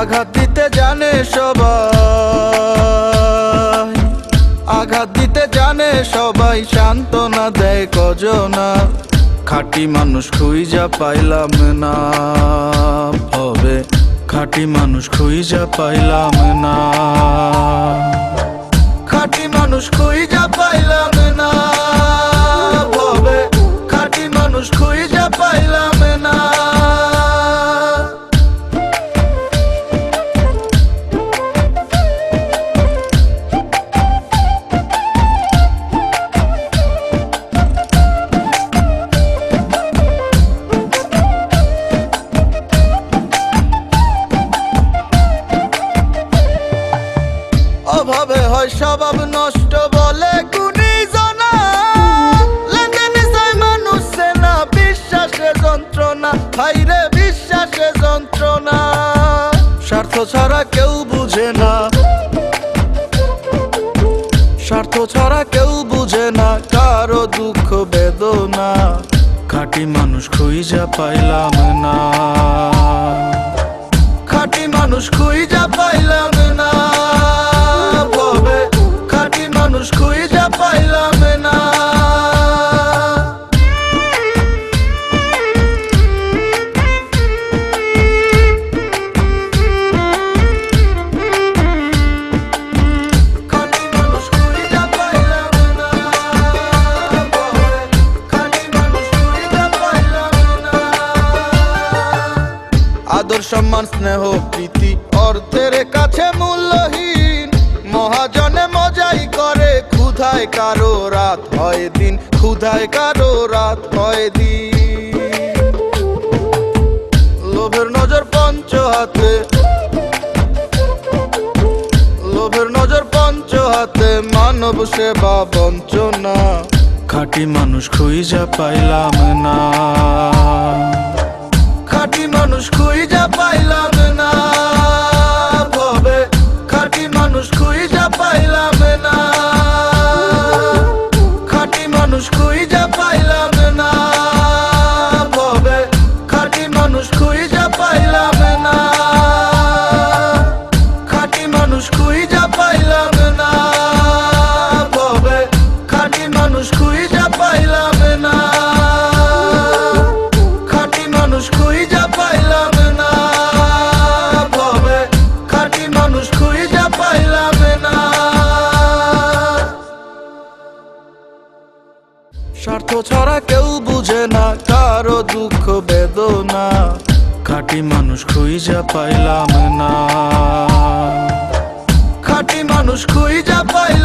আঘাত দিতে জানে সবাই, আঘাত দিতে জানে সবাই, সান্ত্বনা দেয় কজনা। খাঁটি মানুষ খুঁজা পাইলাম না, ভবে খাঁটি মানুষ খুঁজা পাইলাম না, খাঁটি মানুষ খুঁজা পাইলাম না, ভবে খাঁটি মানুষ খুঁজা পাইলাম না। অভাবে হয় স্বভাব নষ্ট বলে গুণীজনা, লেনদেনে চায় মানুষ না, বিশ্বাসে যন্ত্রণা, হাইরে বিশ্বাসে যন্ত্রণা। স্বার্থ ছাড়া কেউ বুঝে না, স্বার্থ ছাড়া কেউ বুঝে না কারো দুঃখ বেদনা। খাঁটি মানুষ খুঁজা পাইলাম না, খাঁটি মানুষ খুঁজা পাইলাম না, ভবে খাঁটি মানুষ খুঁজা পাইলাম না। আদর সম্মান স্নেহ প্রীতি অর্থের কাছে মূল্যহীন, মহাজনে মজাই করে, ক্ষুধায় কারো রাত হয় দিন, ক্ষুধায় কারো রাত হয় দিন। লোভের নজর পঞ্চ হাতে, লোভের নজর পঞ্চ হাতে, মানব সেবা বঞ্চনা। খাঁটি মানুষ খুঁজা পাইলাম না, খাঁটি মানুষ খুঁজা পাইলাম না, ভবে খাঁটি মানুষ খুঁজা পাইলাম না, খাঁটি মানুষ খুঁজা পাইলাম না, ভবে খাঁটি মানুষ খুঁজা পাইলাম না, খাঁটি মানুষ খুঁজা পাইলাম না, ভবে খাঁটি মানুষ খুঁজা পাইলাম না, খাঁটি মানুষ খুঁজা পাইলাম না, ভবে খাঁটি মানুষ খুঁজা পাইলাম না। স্বার্থ ছাড়া কেউ বুঝে না কারো দুঃখ বেদনা। খাঁটি মানুষ খুঁজা পাইলাম না, খাঁটি মানুষ খুঁজা পাইলাম